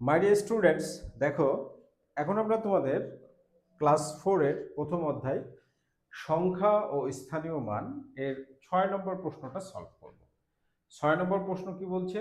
My dear students, দেখো এখন আমরা তোমাদের ক্লাস 4 এর প্রথম অধ্যায় সংখ্যা ও স্থানীয় মান এর 6 নম্বর প্রশ্নটা সলভ করব। 6 নম্বর প্রশ্ন কি বলছে,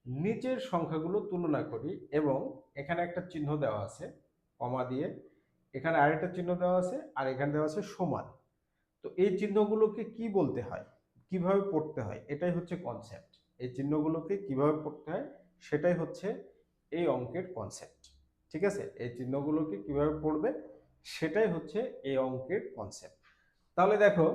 নিচের সংখ্যাগুলো তুলনা করি এবং এখানে একটা চিহ্ন দেওয়া আছে কমা দিয়ে, এখানে আরেকটা চিহ্ন দেওয়া আছে আর এখানে দেওয়া আছে সমান। তো এই চিহ্নগুলোকে কি বলতে হয়, কিভাবে পড়তে হয়, এটাই হচ্ছে কনসেপ্ট। এই চিহ্নগুলোকে কিভাবে পড়তে হয় সেটাই হচ্ছে এই অঙ্কের কনসেপ্ট। ঠিক আছে, এই চিহ্নগুলোকে কিভাবে পড়বে সেটাই হচ্ছে এই অঙ্কের কনসেপ্ট। তাহলে দেখো,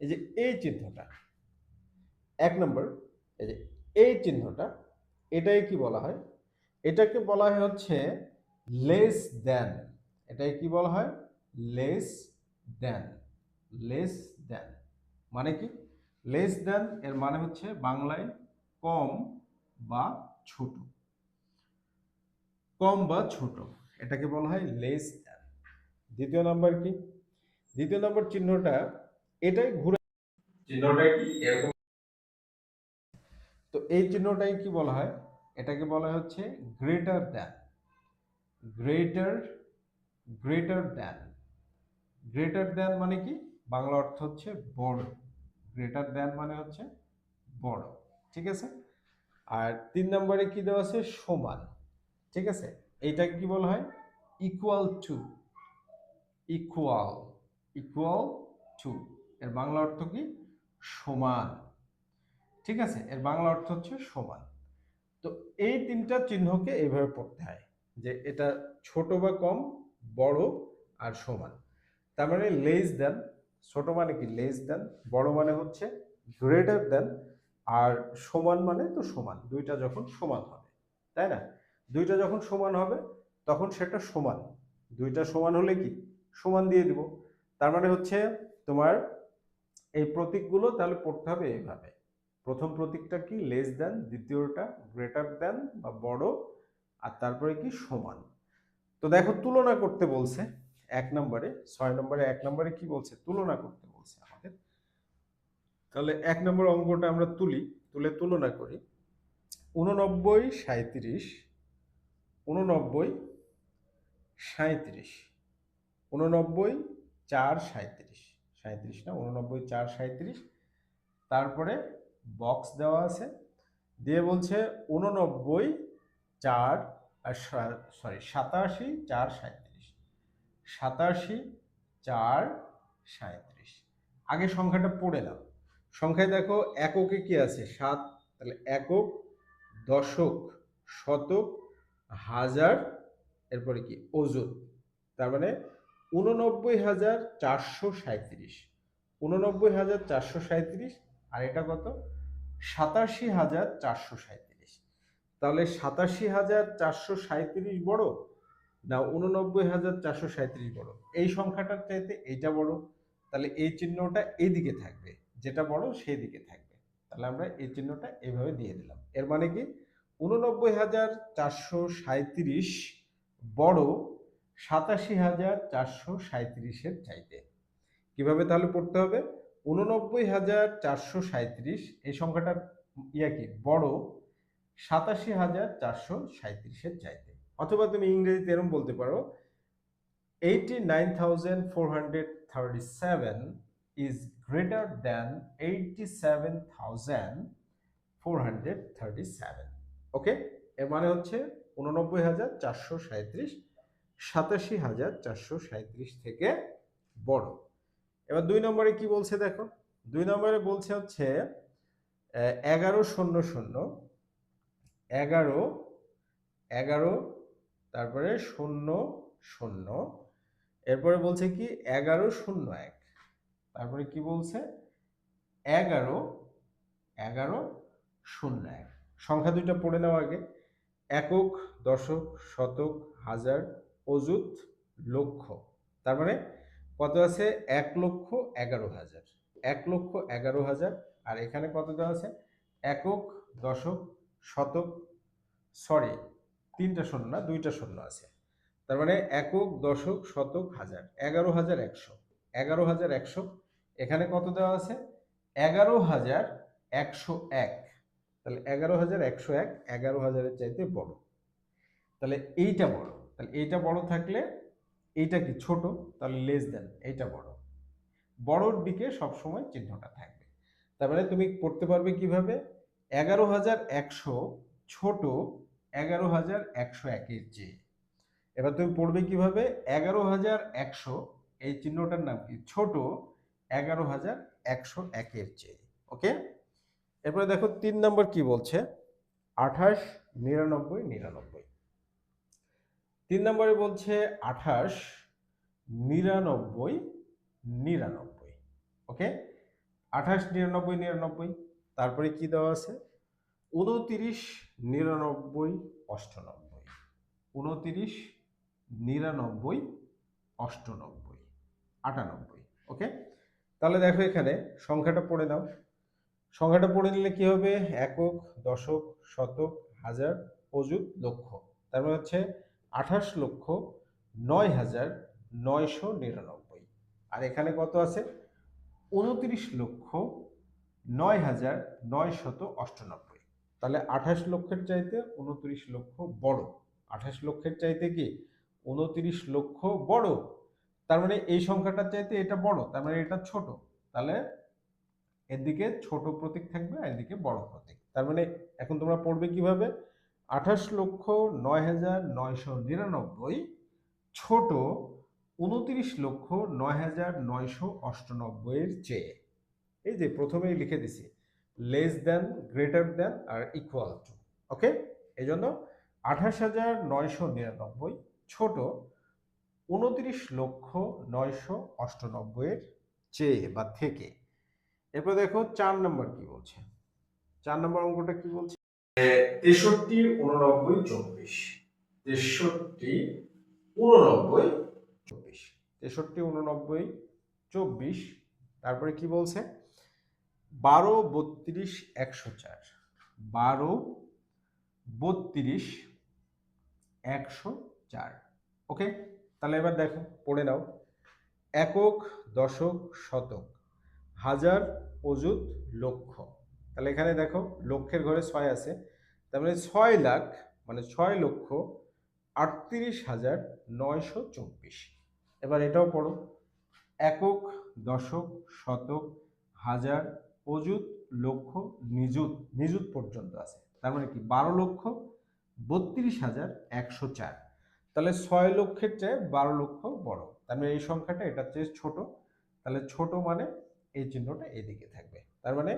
এই যে এই চিহ্নটা 1 নম্বর, এই যে এই চিহ্নটা, এটাই কি বলা হয়? এটাকে বলা হয় হচ্ছে লেস দেন। এটাই কি বলা হয়? Less than. লেস দেন মানে কি? লেস দেন এর মানে হচ্ছে বাংলায় কম বা ছোট। কম বা ছোট, এটাকে বলা হয় লেস দেন। দ্বিতীয় নাম্বার কি? দ্বিতীয় নম্বর চিহ্নটা এটাই ঘুরে, চিহ্নটা কি এরকম। তো এই চিহ্নটাই কি বলা হয়? এটাকে বলা হচ্ছে greater than. Greater, greater than. Greater than মানে কি? বাংলা অর্থ হচ্ছে বড়। গ্রেটার দ্যান মানে হচ্ছে বড়। ঠিক আছে। আর 3 নম্বরে কি দেওয়া আছে? সমান। ঠিক আছে, এইটাকে কি বলা হয়? Equal to. Equal, equal to এর বাংলা অর্থ কি? সমান। ঠিক আছে, এর বাংলা অর্থ হচ্ছে সমান। তো এই তিনটা চিহ্নকে এইভাবে পড়তে হয় যে এটা ছোট বা কম, বড় আর সমান। তার মানে লেস দেন, ছোট মানে কি? Less than. বড় মানে হচ্ছে গ্রেটার দেন। আর সমান মানে তো সমান, দুইটা যখন সমান হবে, তাই না? দুইটা যখন সমান হবে তখন সেটা সমান। দুইটা সমান হলে কি? সমান দিয়ে দিব। তার মানে হচ্ছে তোমার এই প্রতীকগুলো তাহলে পড়তে হবে এইভাবে। প্রথম প্রতীকটা কি? Less than. দ্বিতীয়টা গ্রেটার দেন বা বড়। আর তারপরে কি? সমান। তো দেখো, তুলনা করতে বলছে 1 নম্বরে। 6 নম্বরে 1 নম্বরে কি বলছে? তুলনা করতে বলছে আমাদের। তাহলে 1 নম্বর অঙ্কটা আমরা তুলে তুলনা করি। 89, 37, 89, 37, 89, 4, 37, 37 না, 89, 4, 37। তারপরে বক্স দেওয়া আছে, দিয়ে বলছে 89, 4, সরি 87, 4, 37, 87, 4, 37। আগে সংখ্যাটা পড়ে নাও। সংখ্যায় দেখো এককে কি আছে? 7। তাহলে একক, দশক, শতক, হাজার, এরপরে কি? অযুত। তার মানে 89,437। 89,437 আর এটা কত? 87,437। তাহলে 87,437 বড় না 89,437 বড়? এই সংখ্যাটার চাইতে এইটা বড়। তাহলে এই চিহ্নটা এইদিকে থাকবে, যেটা বড় সেই দিকে থাকবে। তাহলে আমরা এই চিহ্নটা এইভাবে দিয়ে দিলাম। এর মানে কি? 89,437 বড় 87,437-এর চাইতে। কিভাবে তাহলে পড়তে হবে? 89,437 এই সংখ্যাটার কি বড় 87,437-এর চাইতে। অথবা তুমি ইংরেজিতে এরকম বলতে পারো 89,437 is greater than 87,437। ওকে, এর মানে হচ্ছে 89,437 87,437 থেকে বড়। এবার 2 নম্বরে কি বলছে দেখো। 2 নম্বরে বলছে হচ্ছে 11,00, 11, 11, তারপরে 00, এরপরে বলছে কি 11,01। তারপরে কি বলছে? 11, 11,01। সংখ্যা দুইটা পড়ে নাও আগে। একক, দশক, শতক, হাজার, অযুত, লক্ষ। তার মানে কত আছে? 1,11,000। 1,11,000। আর এখানে কত দেওয়া আছে? একক, দশক, শতক, সরি 3টা শূন্য না, 2টা শূন্য আছে। তার মানে একক, দশক, শতক, হাজার। 11,100। 11,100। এখানে কত দেওয়া আছে? 11,101। তাহলে 11,101 11,000-এর চাইতে বড়। তাহলে এইটা বড়, তাহলে এইটা বড় থাকলে এইটা কি ছোট, তাহলে লেস দেন এইটা বড়, বড়র দিকে সবসময় চিহ্নটা থাকবে। তার মানে তুমি পড়তে পারবে কিভাবে, 11,100 ছোট 11,101-এর চেয়ে। এবার তুমি পড়বে কিভাবে, 11,100 এই চিহ্নটার নাম কি, ছোট 11,101-এর চেয়ে। ওকে, এরপরে দেখো 3 নম্বর কি বলছে, 28, 99, 99। 3 নম্বরে বলছে 28, 99, 99। ওকে, 28, 99, 99। তারপরে কি দেওয়া আছে, 29, 99, 98। 29, 99, 98, 98। ওকে, তাহলে দেখো এখানে সংখ্যাটা পড়ে নাও। সংখ্যাটা পড়ে নিলে কি হবে, একক, দশক, শতক, হাজার, অযুত, লক্ষ। তার মানে হচ্ছে 28,09,999। আর এখানে কত আছে, 29,09,998। তাহলে 28 লক্ষের চাইতে 29 লক্ষ বড়। 28 লক্ষের চাইতে কি 29 লক্ষ বড়। তার মানে এই সংখ্যাটার চাইতে এটা বড়, তার মানে এটা ছোট। তাহলে এদিকে ছোট প্রতীক থাকবে আর এদিকে বড় প্রতীক। তার মানে এখন তোমরা পড়বে কিভাবে, 28,09,999 ছোট 29,09,998 এর চেয়ে। এই যে প্রথমেই লিখে দিছি লেস দেন, গ্রেটার দেন আর ইকুয়াল টু। ওকে, এই জন্য 28,999 ছোট 29,09,998 এর চেয়ে বা থেকে। এরপর দেখো 4 নম্বর কি বলছে, 4 নম্বর অঙ্কটা কি বলছে, 63, 89, 24। 63, 89, 24। 63, 89, 24। তারপরে কি বলছে, 12, 32, 104। 12, 32, 104। ওকে, তাহলে এবার দেখো পড়ে নাও, একক, দশক, শতক, হাজার, অযুত, লক্ষ। তাহলে এখানে দেখো লক্ষের ঘরে 6 আছে, তার মানে 6 লাখ মানে 6,38,924। এবার এটাও পড়ো, একক, দশক, শতক, হাজার, অযুত, লক্ষ, নিযুত, নিযুত পর্যন্ত আছে। তার মানে কি 12,32,104। তাহলে 6 লক্ষের চেয়ে 12 লক্ষ বড়, তার মানে এই সংখ্যাটা এটার চেয়ে ছোট। তাহলে ছোট মানে এই চিহ্নটা এদিকে থাকবে। তার মানে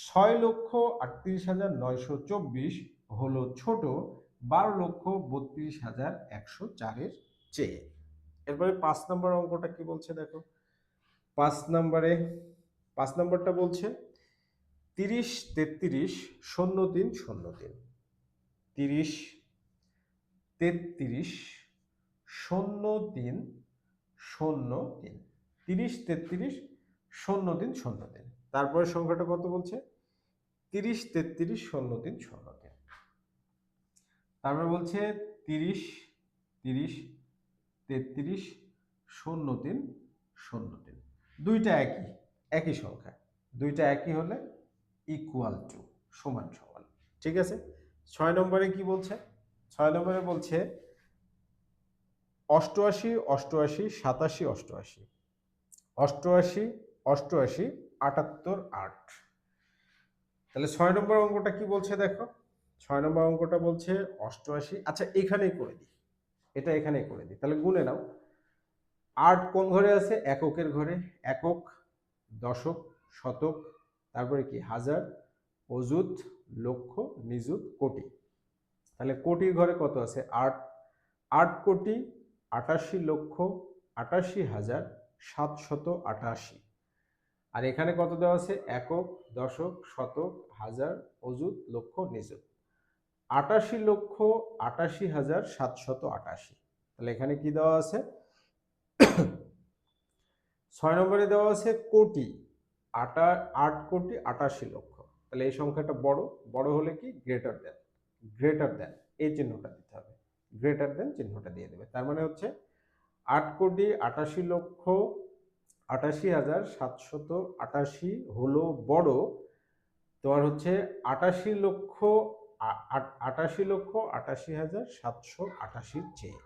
6,38,924 হলো ছোট 12,32,104-এর চেয়ে। এরপরে 5 নম্বর অঙ্কটা কি বলছে দেখো, 5 নম্বরটা বলছে 30, 33, 03, 03। 30, 33, 03, 03। 30, 33, 03, 03। তারপরে সংখ্যাটা কত বলছে, 30, 33, 03, 03। তারপরে বলছে 30, 30, 33, 03, 03। দুইটা একই সংখ্যা, দুইটা একই হলে ইকুয়াল টু, সমান সমান। ঠিক আছে, 6 নম্বরে কি বলছে, 6 নম্বরে বলছে 88, 88, 87, 88। 88, 88, 78, 8। তাহলে 6 নম্বর অঙ্কটা কি বলছে দেখো, 6 নম্বর অঙ্কটা বলছে 88, আচ্ছা এখানেই করে দিই, এটা এখানেই করে দিই, তাহলে গুনে নাও। 8 কোন ঘরে আছে, এককের ঘরে, একক, দশক, শতক, তারপরে কি হাজার, অযুত, লক্ষ, নিযুত, কোটি। তাহলে কোটির ঘরে কত আছে, 8, 8 কোটি 88,88,788। আর এখানে কত দেওয়া আছে, একক, দশক, শতক, হাজার, অযুত, লক্ষ, নিযুত, 88,88,788। তাহলে এখানে কি দেওয়া আছে, 6 নম্বরে দেওয়া আছে কোটি, 8 কোটি 88 লক্ষ। তাহলে এই সংখ্যাটা বড়, বড় হলে কি গ্রেটার দেন, গ্রেটার দেন এই চিহ্নটা দিতে হবে, গ্রেটার দেন চিহ্নটা দিয়ে দেবে। তার মানে হচ্ছে 8 কোটি 88 লক্ষ 88,788 হলো বড়, তোমার হচ্ছে 88 লক্ষ 88,88,788 চেয়ে।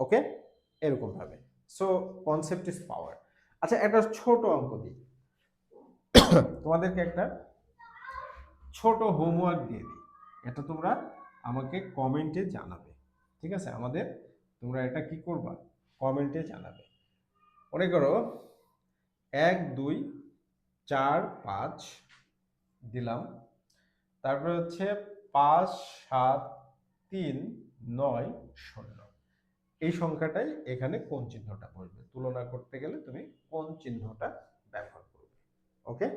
ওকে, এরকম ভাবে। So concept is power. আচ্ছা, একটা ছোট অঙ্ক দিই তোমাদেরকে, একটা ছোট হোমওয়ার্ক দিয়ে দিই, এটা তোমরা আমাকে কমেন্টে জানাবে। ঠিক আছে, তোমরা এটা কি করবা, কমেন্টে জানাবে। মনে করো 1 2 4 5 দিলাম, তারপরে হচ্ছে 5 7 3 9 0। এই সংখ্যাটাই এখানে কোন চিহ্নটা বসবে, তুলনা করতে গেলে তুমি কোন চিহ্নটা ব্যবহার করবে। ওকে।